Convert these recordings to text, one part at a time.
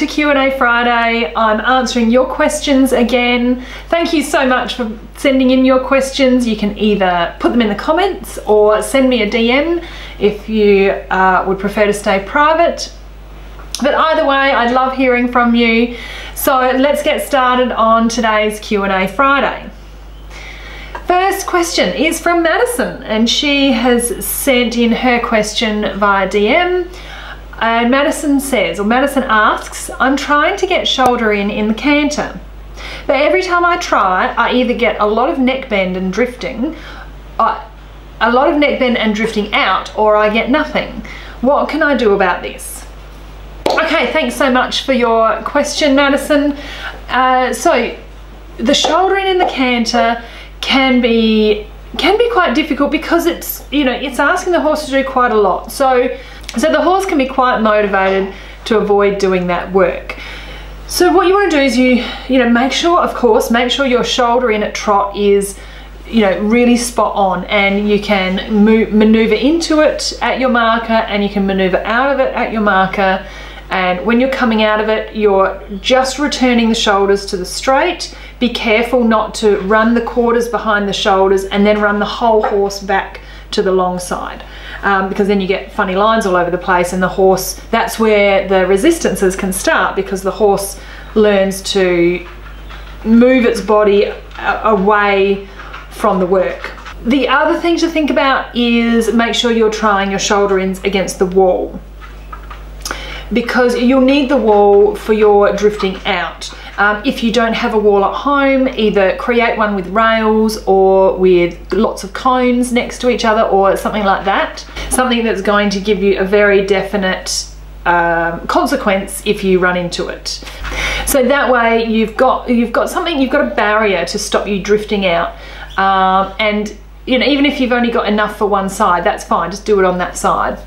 to Q&A Friday. I'm answering your questions again. Thank you so much for sending in your questions. You can either put them in the comments or send me a DM if you would prefer to stay private. But either way, I love hearing from you. So let's get started on today's Q&A Friday. First question is from Madison, and she has sent in her question via DM. And Madison says, or Madison asks, I'm trying to get shoulder in the canter, but every time I try, I either get a lot of neck bend and drifting, out, or I get nothing. What can I do about this? Okay, thanks so much for your question, Madison. So the shouldering in the canter can be quite difficult because it's asking the horse to do quite a lot. So the horse can be quite motivated to avoid doing that work. So what you want to do is make sure your shoulder in at trot is really spot on, and you can maneuver into it at your marker, and you can maneuver out of it at your marker. And when you're coming out of it, you're just returning the shoulders to the straight. Be careful not to run the quarters behind the shoulders and then run the whole horse back to the long side, because then you get funny lines all over the place, and the horse, that's where the resistances can start, because the horse learns to move its body away from the work. The other thing to think about is make sure you're trying your shoulder ins against the wall, because you'll need the wall for your drifting out. If you don't have a wall at home, either create one with rails or with lots of cones next to each other or something like that. Something that's going to give you a very definite consequence if you run into it. So that way you've got a barrier to stop you drifting out. And even if you've only got enough for one side, that's fine, just do it on that side.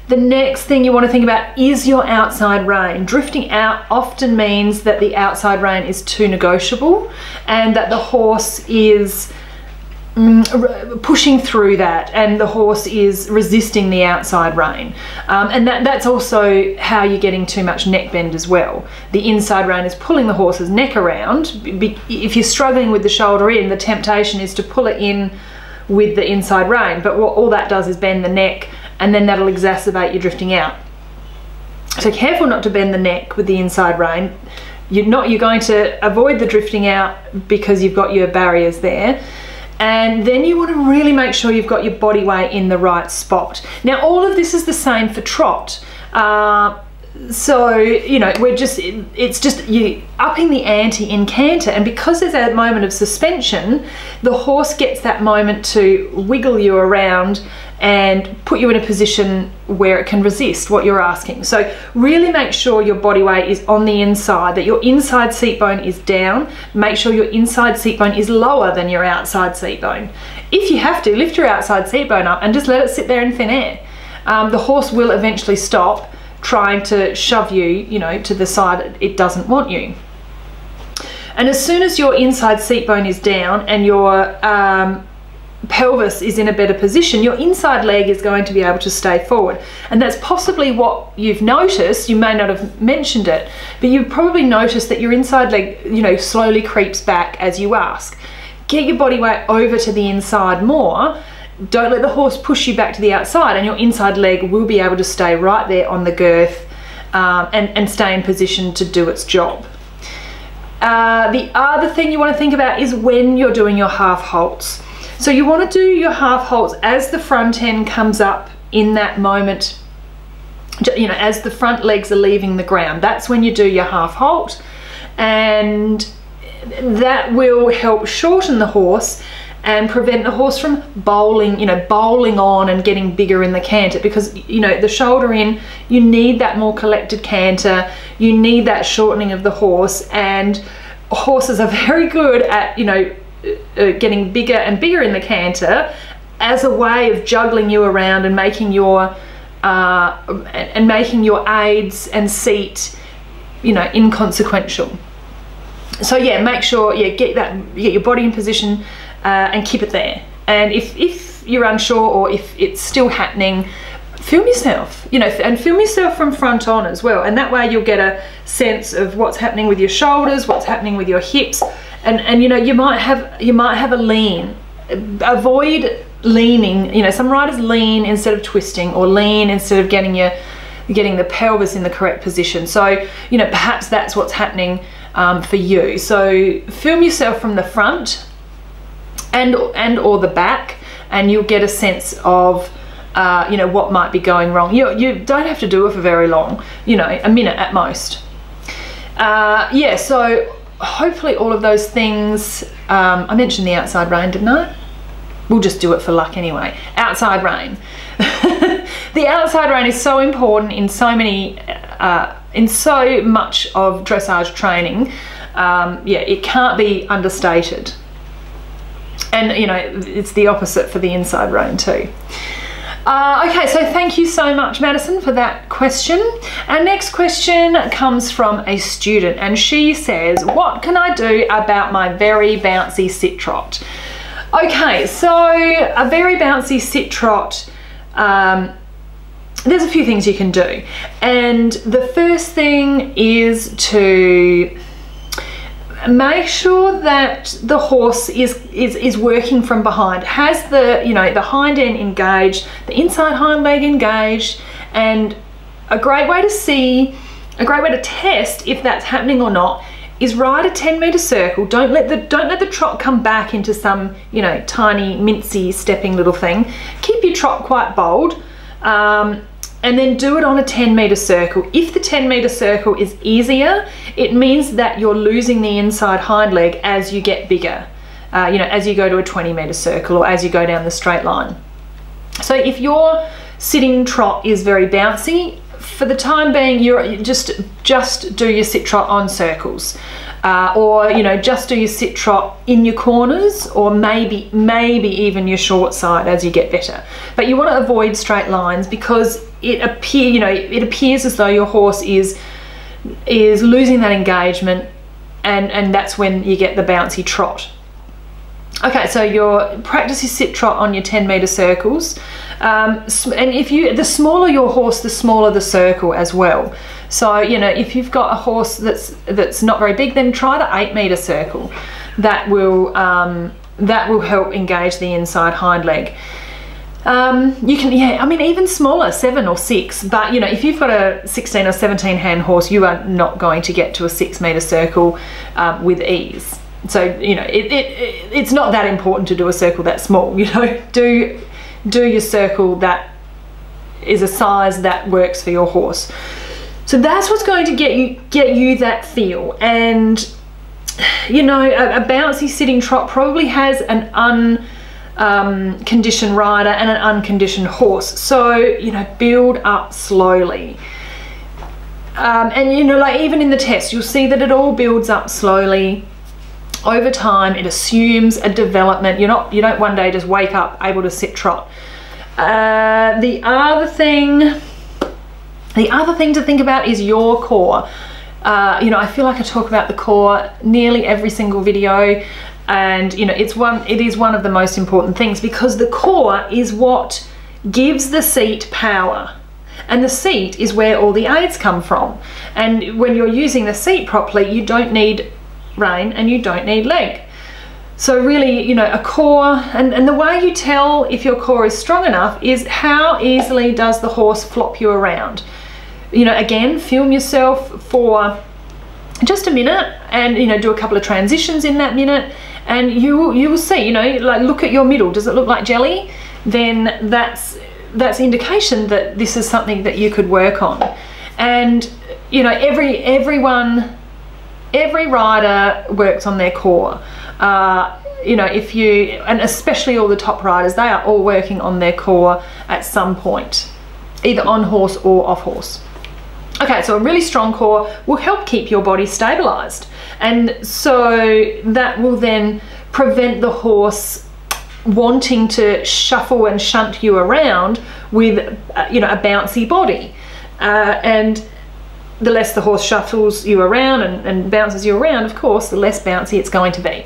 The next thing you want to think about is your outside rein. Drifting out often means that the outside rein is too negotiable, and that the horse is pushing through that, and the horse is resisting the outside rein. And that's also how you're getting too much neck bend as well. The inside rein is pulling the horse's neck around. If you're struggling with the shoulder in, the temptation is to pull it in with the inside rein, but what all that does is bend the neck, and then that'll exacerbate your drifting out. So careful not to bend the neck with the inside rein. You're going to avoid the drifting out because you've got your barriers there. And then you want to really make sure you've got your body weight in the right spot. Now all of this is the same for trot. So it's just you upping the ante in canter, and because there's a moment of suspension, the horse gets that moment to wiggle you around and put you in a position where it can resist what you're asking. So really make sure your body weight is on the inside, that your inside seat bone is down. Make sure your inside seat bone is lower than your outside seat bone. If you have to, lift your outside seat bone up and just let it sit there in thin air. The horse will eventually stop trying to shove you, to the side it doesn't want you. And as soon as your inside seat bone is down and your pelvis is in a better position, your inside leg is going to be able to stay forward. And that's possibly what you've noticed. You may not have mentioned it, but you've probably noticed that your inside leg, slowly creeps back as you ask. Get your body weight over to the inside more. Don't let the horse push you back to the outside, and your inside leg will be able to stay right there on the girth and stay in position to do its job. The other thing you want to think about is when you're doing your half halts. So you want to do your half halts as the front end comes up in that moment, as the front legs are leaving the ground. That's when you do your half halt, and that will help shorten the horse and prevent the horse from bowling on and getting bigger in the canter, because the shoulder in, you need that more collected canter, you need that shortening of the horse, and horses are very good at getting bigger and bigger in the canter as a way of juggling you around and making your aids and seat inconsequential. So yeah, make sure get your body in position and keep it there. And if you're unsure, or if it's still happening, film yourself, you know, and film yourself from front on as well, and that way you'll get a sense of what's happening with your shoulders, what's happening with your hips, and you know, you might have a lean. Avoid leaning. You know, some riders lean instead of twisting, or lean instead of getting the pelvis in the correct position. So, you know, perhaps that's what's happening for you. So film yourself from the front and or the back, and you'll get a sense of you know, what might be going wrong. You don't have to do it for very long, you know, a minute at most. Yeah, so hopefully all of those things, I mentioned the outside rein, didn't I? We'll just do it for luck anyway. Outside rein. The outside rein is so important in so many, in so much of dressage training. Yeah, it can't be understated. And you know, it's the opposite for the inside rein too. Okay, so thank you so much, Madison, for that question. Our next question comes from a student, and she says, what can I do about my very bouncy sit trot? Okay, so a very bouncy sit trot, there's a few things you can do. And the first thing is to make sure that the horse is working from behind, has the, you know, the hind end engaged, the inside hind leg engaged. And a great way to test if that's happening or not is ride a 10-meter circle. Don't let the trot come back into some, you know, tiny mincy stepping little thing. Keep your trot quite bold, and then do it on a 10-meter circle. If the 10-meter circle is easier, it means that you're losing the inside hind leg as you get bigger, you know, as you go to a 20-meter circle or as you go down the straight line. So if your sitting trot is very bouncy, for the time being, you just do your sit trot on circles, or you know, just do your sit trot in your corners, or maybe even your short side as you get better. But you want to avoid straight lines, because it appears as though your horse is losing that engagement, and that's when you get the bouncy trot. Okay, so practice your sit trot on your 10-meter circles, and the smaller your horse, the smaller the circle as well. So you know, if you've got a horse that's not very big, then try the 8-meter circle. That will help engage the inside hind leg. You can, yeah, I mean, even smaller, 7 or 6, but you know, if you've got a 16 or 17 hand horse, you are not going to get to a 6-meter circle with ease. So you know, it's not that important to do a circle that small. You know, do your circle that is a size that works for your horse. So that's what's going to get you that feel. And you know, a bouncy sitting trot probably has an unconditioned rider and an unconditioned horse. So you know, build up slowly. And you know, like even in the test, you'll see that it all builds up slowly. Over time, it assumes a development. You don't one day just wake up able to sit trot. The other thing to think about is your core. You know, I feel like I talk about the core nearly every single video, and you know, it is one of the most important things, because the core is what gives the seat power, and the seat is where all the aids come from. And when you're using the seat properly, you don't need rein and you don't need leg. So really, you know, a core, and the way you tell if your core is strong enough is how easily does the horse flop you around. You know, again, film yourself for just a minute, and you know, do a couple of transitions in that minute, and you will see, you know, like look at your middle. Does it look like jelly? Then that's indication that this is something that you could work on. And you know, every rider works on their core. You know, and especially all the top riders, they are all working on their core at some point, either on horse or off horse. Okay, so a really strong core will help keep your body stabilized, and so that will then prevent the horse wanting to shuffle and shunt you around with you know, a bouncy body. And the less the horse shuffles you around and bounces you around, of course, the less bouncy it's going to be.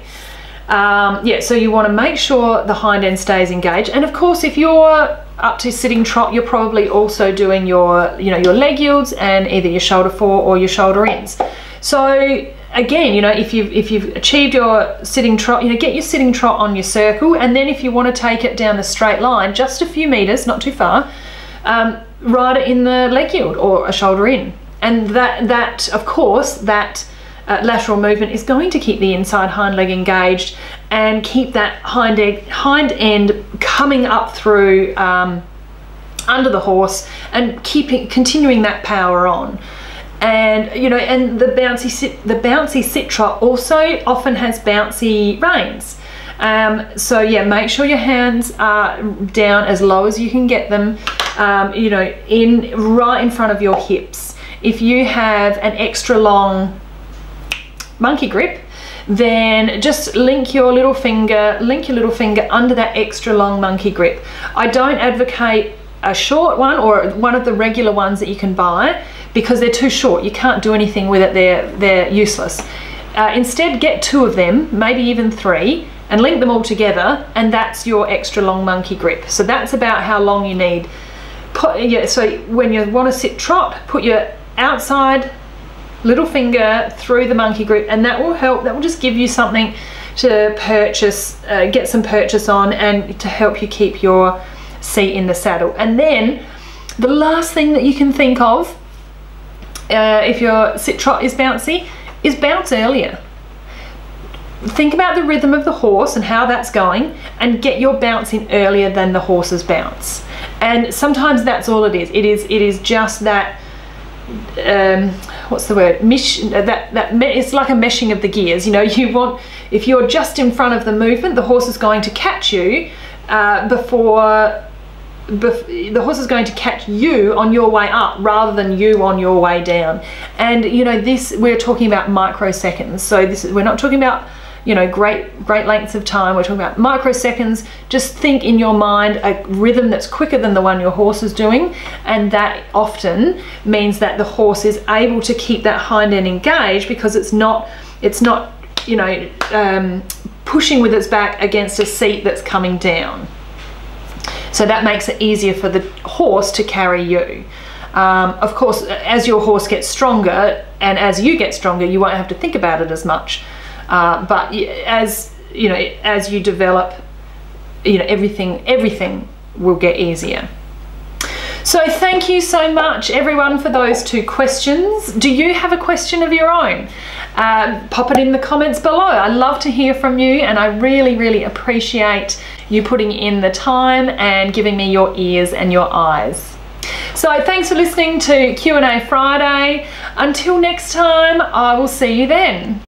Yeah, so you want to make sure the hind end stays engaged. And of course, if you're up to sitting trot, you're probably also doing your, you know, your leg yields and either your shoulder fore or your shoulder ins. So again, you know, if you've achieved your sitting trot, you know, get your sitting trot on your circle, and then if you want to take it down the straight line, just a few meters, not too far, ride it in the leg yield or a shoulder in. And that of course, that lateral movement is going to keep the inside hind leg engaged and keep that hind end coming up through under the horse and continuing that power on. And you know, and the bouncy sit trot also often has bouncy reins. So yeah, make sure your hands are down as low as you can get them, you know, right in front of your hips. If you have an extra long monkey grip, then just link your little finger under that extra long monkey grip. I don't advocate a short one or one of the regular ones that you can buy, because they're too short. You can't do anything with it. They're useless. Instead, get 2 of them, maybe even 3, and link them all together, and that's your extra long monkey grip. So that's about how long you need. So when you want to sit trot, put your outside little finger through the monkey grip, and that will help. That will just give you something to purchase, get some purchase on, and to help you keep your seat in the saddle. And then the last thing that you can think of, if your sit trot is bouncy, is bounce earlier. Think about the rhythm of the horse and how that's going, and get your bounce in earlier than the horse's bounce. And sometimes that's all it is. It is just that, what's the word? It's like a meshing of the gears. You know, you want, if you're just in front of the movement, the horse is going to catch you the horse is going to catch you on your way up rather than you on your way down. And you know, we're talking about microseconds. So we're not talking about, you know, great lengths of time. We're talking about microseconds. Just think in your mind a rhythm that's quicker than the one your horse is doing, and that often means that the horse is able to keep that hind end engaged, because it's not you know, pushing with its back against a seat that's coming down. So that makes it easier for the horse to carry you. Of course, as your horse gets stronger and as you get stronger, you won't have to think about it as much. But as you know, as you develop, you know, everything will get easier. So thank you so much everyone for those 2 questions. Do you have a question of your own? Pop it in the comments below. I love to hear from you, and I really appreciate you putting in the time and giving me your ears and your eyes. So thanks for listening to Q&A Friday. Until next time, I will see you then.